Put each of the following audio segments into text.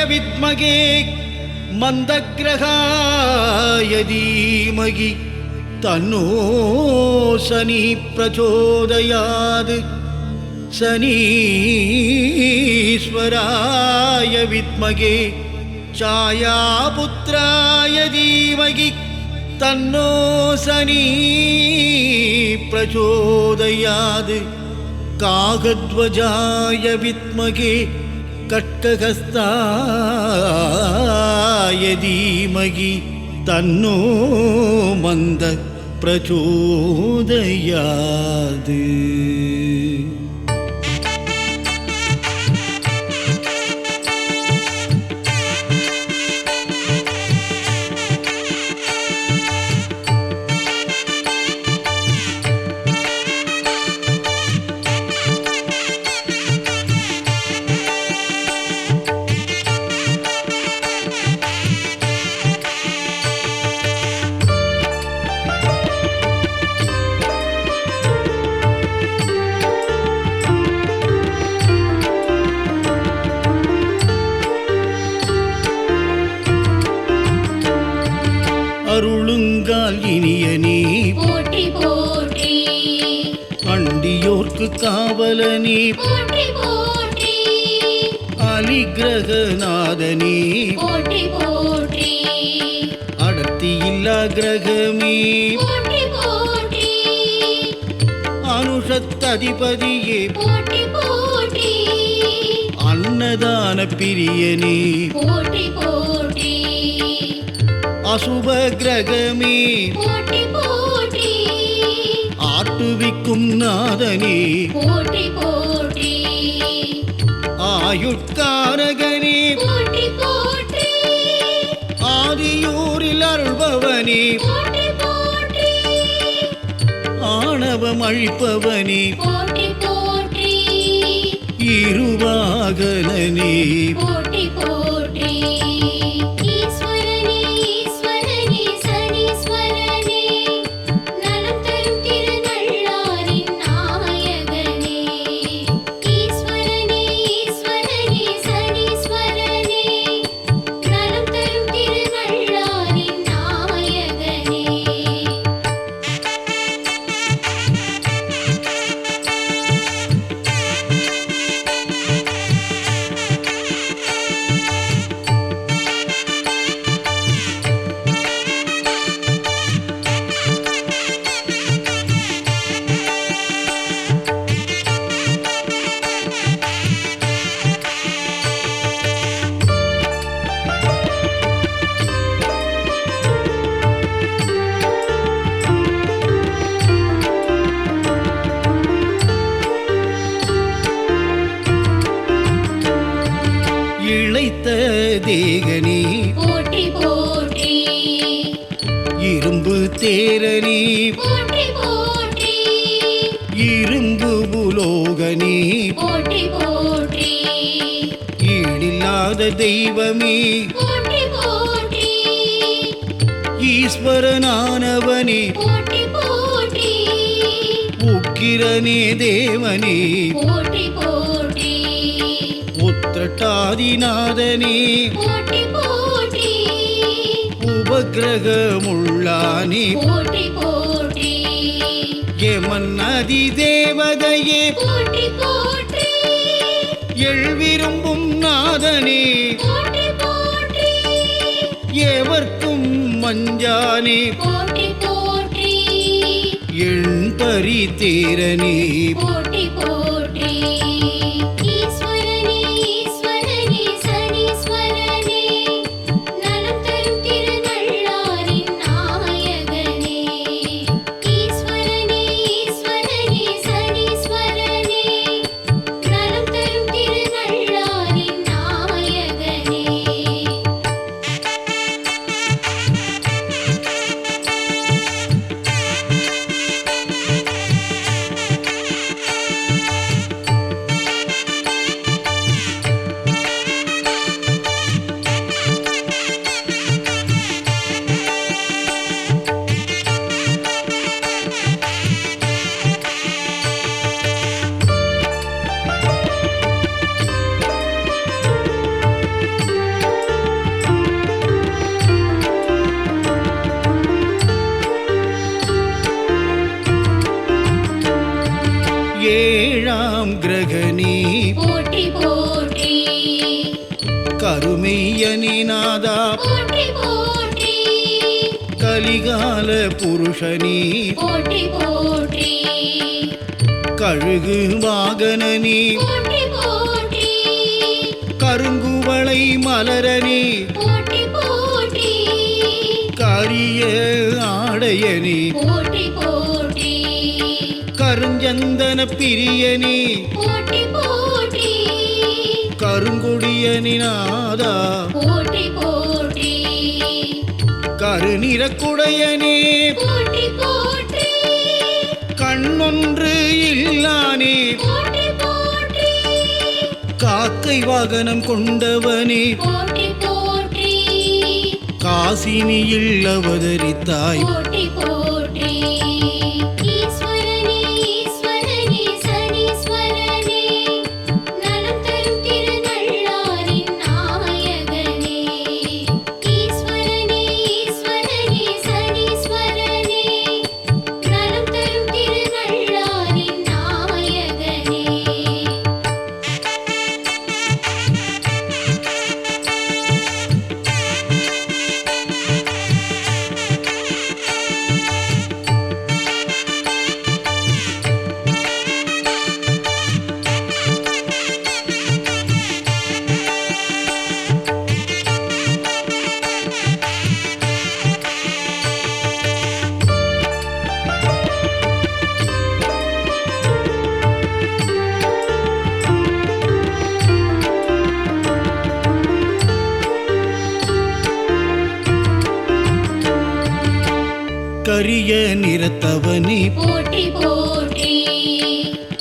வித்மகே மந்தக்ரகாய தீமகி தன்னோ சனி பிரச்சோதயாது. சனீஸ்வராய வித்மகே சாயாபுத்ராய தீமகி தன்னோ சனி பிரச்சோதயாது. காகத்வஜாய வித்மகே கட்கஹஸ்தாய தீமகி தன்னோ மந்த பிரச்சோதயாது. அருளுங்கால் இனியனே போற்றி போற்றி, அண்டியோர்க்கு காவலனே போற்றி போற்றி, அலிகிரகநாதனே போற்றி போற்றி, அடர்த்தியில்லா கிரகமே போற்றி போற்றி, அனுஷத்ததிபதியே போற்றி போற்றி, அன்னதான பிரியனே போற்றி போற்றி, அசுப கிரகமே போற்றி போற்றி, ஆட்டுவிக்கும் நாதனே போற்றி போற்றி, ஆயுட்காரகனே போற்றி போற்றி, ஆதியூரில் அருள்பவனே போற்றி போற்றி, ஆணவம் அழிப்பவனே போற்றி போற்றி, இருவாகனே போற்றி போற்றி, ஈஸ்வரனே ஈஸ்வரனே சனீஸ்வரனே, நலம் தரும் திருநள்ளாரின் நாயகனே. ஈஸ்வரனே ஈஸ்வரனே சனீஸ்வரனே, நலம் தரும் திருநள்ளாரின் நாயகனே. இளைத்த தேகனே போற்றி போற்றி, இரும்பு தேரனே போற்றி போற்றி, இரும்பு புலோகனே போற்றி போற்றி, ஈடில்லாத தெய்வமே போற்றி போற்றி, ஈஸ்வரனானவனே போற்றி போற்றி, உக்கிரனே தேவனே போற்றி போற்றி, உத்திரட்டாதிநாதனே போற்றி போற்றி, உபகிரகமுள்ளானே போற்றி போற்றி, யமன் அதி தேவதையே போற்றி போற்றி, எழுவிரும்பும் நாதனே போற்றி போற்றி, எவர்க்கும் மஞ்சானே போற்றி போற்றி, எண் பரி தேரனே போற்றி போற்றி, ஈஸ்வரனே ஈஸ்வரனே சனீஸ்வரனே, நலம் தரும் திருநள்ளாரின் நாயகனே. ஈஸ்வரனே ஈஸ்வரனே சனீஸ்வரனே, நலம் தரும் திருநள்ளாரின் நாயகனே. கற்பகனே போற்றி போற்றி கருமெய்யனே நாதா போற்றி போற்றி கலிகால புருஷனே போற்றி போற்றி கழுகு வாகனனே போற்றி போற்றி கருங்குவளை மலரனே போற்றி போற்றி கரிய ஆடையனே போற்றி போற்றி கருஞ்சந்தன பிரியனே போற்றி போற்றி கருங்கொடியனே நாதா போற்றி போற்றி கருநிறக்குடையனே போற்றி போற்றி கண்ணொன்று இல்லானே போற்றி போற்றி காக்கை வாகனம் கொண்டவனே போற்றி போற்றி காசினியில் அவதரித்தாய் போற்றி போற்றி ஈஸ்வரனே ஈஸ்வரனே சனீஸ்வரனே நலம் தரும் திருநள்ளாரின் நாயகனே ஈஸ்வரனே ஈஸ்வரனே சனீஸ்வரனே நலம் தரும் திருநள்ளாரின் நாயகனே கரிய நிறத்தவனே போற்றி போற்றி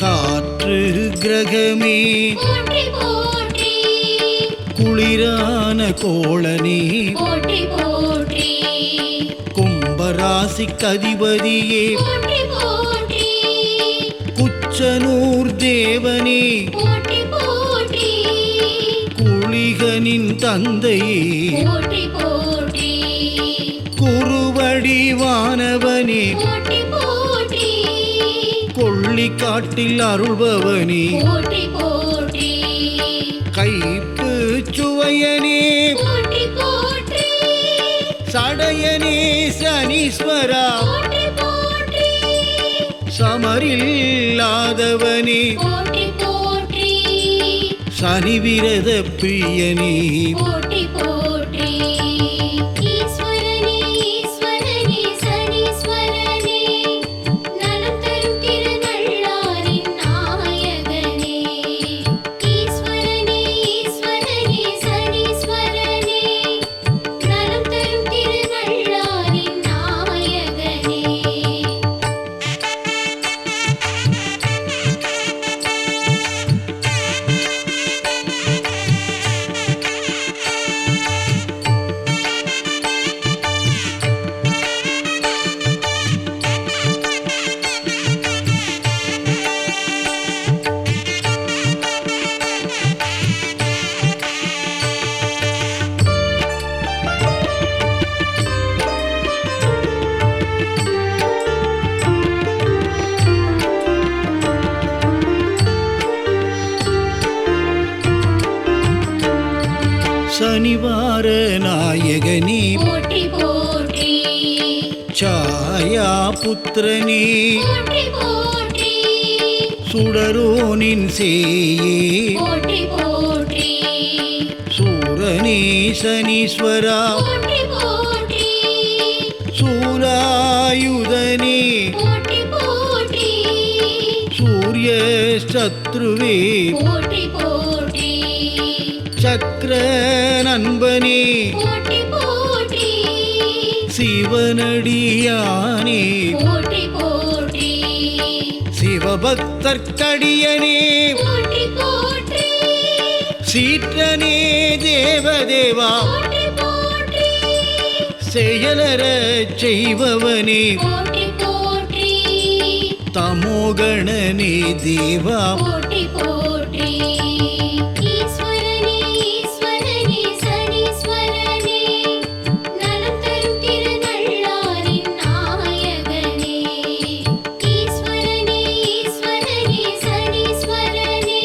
காற்று கிரகமே போற்றி போற்றி குளிரான கோளனே போற்றி போற்றி கும்பராசிக்கு அதிபதியே போற்றி போற்றி குச்சனூர் தேவனே போற்றி போற்றி குளிகனின் தந்தையே போற்றி போற்றி குருவடிவானவனே போற்றி போற்றி கொள்ளிக்காட்டில் அருள்பவனே போற்றி போற்றி கைப்பு சுவையனே போற்றி போற்றி சடையனே சனீஸ்வரா போற்றி போற்றி சமரில்லாதவனே போற்றி போற்றி சனிவிரத பிரியனே போற்றி போற்றி ஈஸ்வரனே ஈஸ்வரனே சனீஸ்வரனே நலம் தரும் திருநள்ளாரின் நாயகனே ஈஸ்வரனே ஈஸ்வரனே சனீஸ்வரனே நலம் தரும் திருநள்ளாரின் நாயகனே சனிவார நாயகனே போற்றி போற்றி சாயா புத்திரனே போற்றி போற்றி சுடரோனின் சேயே போற்றி போற்றி சூரனே சனீஸ்வரா போற்றி போற்றி சூலாயுதனே போற்றி போற்றி சூரிய சத்ருவே போற்றி போற்றி சக்கர நண்பனே போற்றி போற்றி சிவனடியானே போற்றி போற்றி சிவபக்தர்க்கடியனே போற்றி போற்றி சீற்றனே தேவதேவா போற்றி போற்றி செயலறச் செய்பவனே போற்றி போற்றி தமோகணனே தேவா போற்றி போற்றி ஈஸ்வரனே ஈஸ்வரனே சனீஸ்வரனே நலம் தரும் திருநள்ளாரின் நாயகனே ஈஸ்வரனே ஈஸ்வரனே சனீஸ்வரனே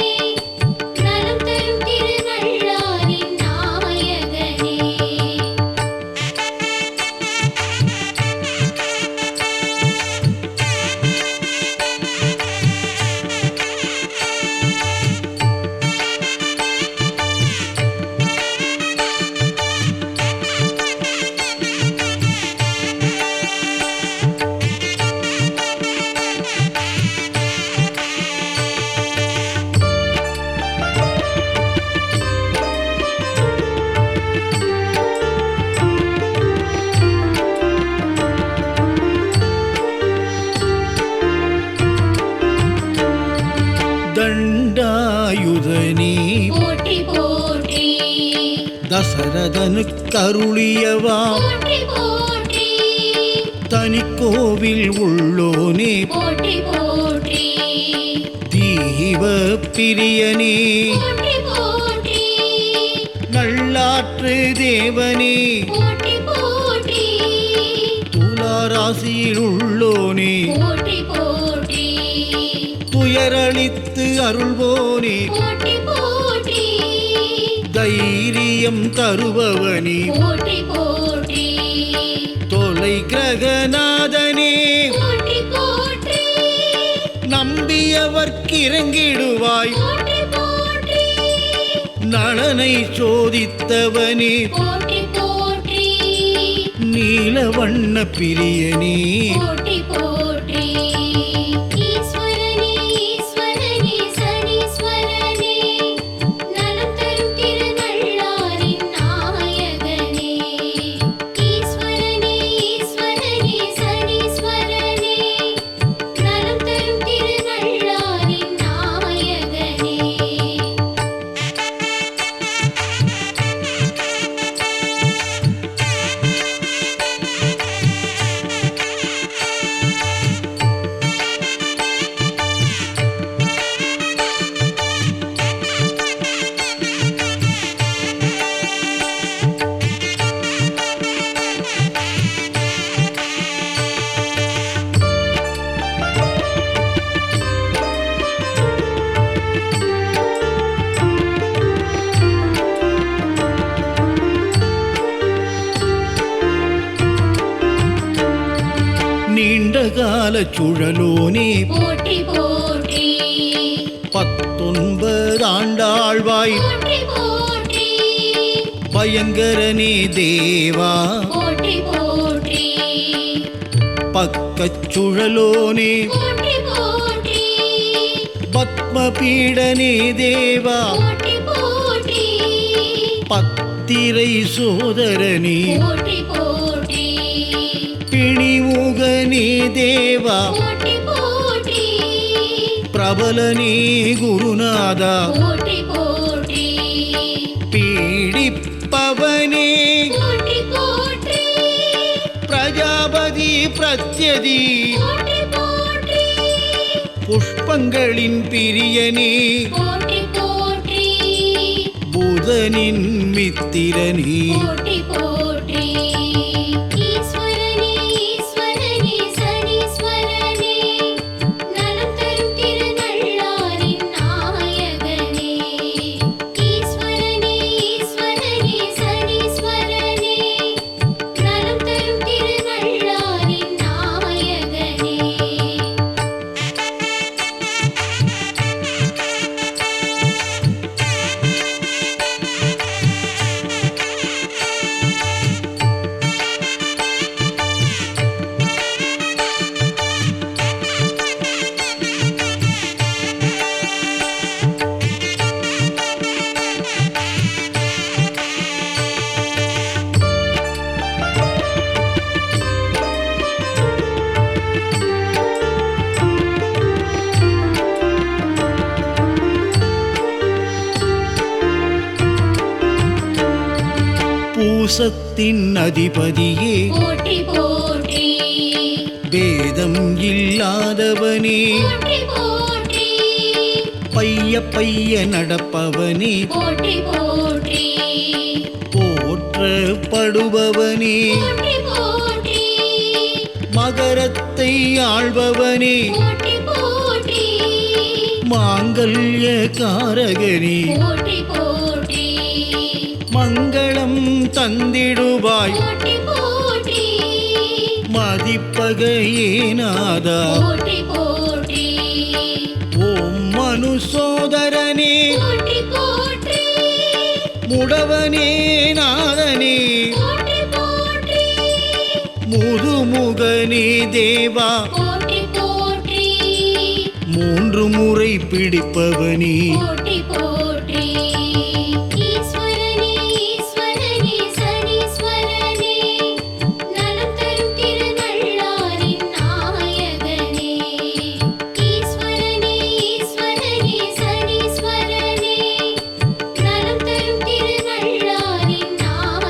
ததனுக்கருளியவா போற்றி போற்றி தனிக்கோவில் உள்ளோனே போற்றி போற்றி தீப பிரியனே போற்றி போற்றி நல்லாற்று தேவனே போற்றி போற்றி துளாராசியில் உள்ளோனே போற்றி போற்றி துயரளித்து அருள்வோனே போற்றி போற்றி தைரியம் தருபவனே போற்றி போற்றி தொலை கிரகநாதனே போற்றி போற்றி நம்பியவர்க்கிறங்கிடுவாய் போற்றி போற்றி நலனை சோதித்தவனே போற்றி போற்றி நீலவண்ண பிரியனே போற்றி போற்றி ஈஸ்வரனே ஈஸ்வரனே சனீஸ்வரனே நலம் தரும் திருநள்ளாரின் நாயகனே ஈஸ்வரனே ஈஸ்வரனே சனீஸ்வரனே நலம் தரும் திருநள்ளாரின் நாயகனே நீண்டகால சுழலோனே போற்றி போற்றி 19 ஆண்டாழ்வாய் போற்றி போற்றி பயங்கரனே தேவா போற்றி போற்றி பக்கச் சுழலோனே போற்றி போற்றி பத்மபீடனே தேவா போற்றி போற்றி பத்திரை சோதரனே போற்றி போற்றி பிணிமுகனே தேவா போற்றி போற்றி பிரபலனே குருநாதா போற்றி போற்றி பீடிப்பவனே போற்றி போற்றி பிரஜாபதி பிரத்யதி போற்றி போற்றி புஷ்பங்களின் பிரியனே போற்றி போற்றி புதனின் மித்திரனே போற்றி போற்றி ஈஸ்வரனே ஈஸ்வரனே சனீஸ்வரனே நலம் தரும் திருநள்ளாரின் நாயகனே ஈஸ்வரனே ஈஸ்வரனே சனீஸ்வரனே நலம் தரும் திருநள்ளாரின் நாயகனே பூசத்தின் அதிபதியே போற்றி போற்றி வேதம் இல்லாதவனே போற்றி போற்றி பைய பைய நடப்பவனே போற்றி போற்றி போற்றப்படுபவனே போற்றி போற்றி மகரத்தை ஆள்பவனே போற்றி போற்றி மாங்கல்ய காரகனே போற்றி போற்றி மங்களம் தந்திடுவாய் போற்றி போற்றி மதிப்பகையேநாதா போற்றி போற்றி ஓம் மனுசோதரனே போற்றி போற்றி முடவனே நாதனே போற்றி போற்றி முதுமுகனே தேவா போற்றி போற்றி 3 முறை பிடிப்பவனே போற்றி போற்றி ஈஸ்வரனே ஈஸ்வரனே சனீஸ்வரனே நலம் தரும் திருநள்ளாரின் நாயகனே ஈஸ்வரனே ஈஸ்வரனே சனீஸ்வரனே நலம் தரும் திருநள்ளாரின் நாயகனே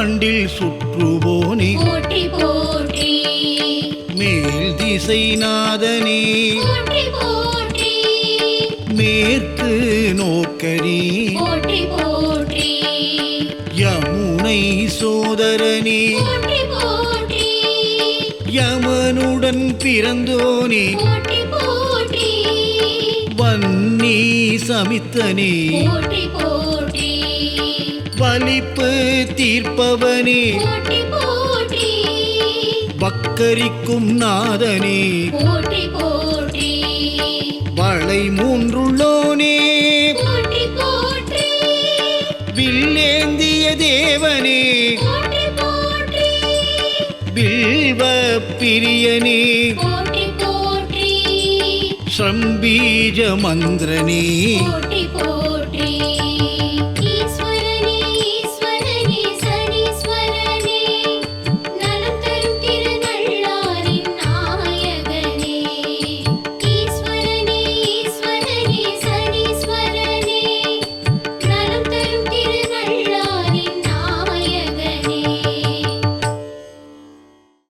ஆண்டில் சுற்றுவோனே போற்றி போற்றி மேல் திசை நாதனே போற்றி போற்றி மேற்கு நோக்கனே போற்றி போற்றி யமுனை சோதரனே போற்றி போற்றி யமனுடன் பிறந்தோனே போற்றி போற்றி வன்னி சமித்தனே போற்றி போற்றி வலிப்பு தீர்ப்பவனே போற்றி போற்றி வக்கரிக்கும் நாதனே போற்றி போற்றி வளை மூன்றுள்ளோனே போற்றி போற்றி வில்லேந்திய தேவனே போற்றி போற்றி வில்வ பிரியனே போற்றி போற்றி ஸ்ரம்பீஜ மந்திரனே போற்றி போற்றி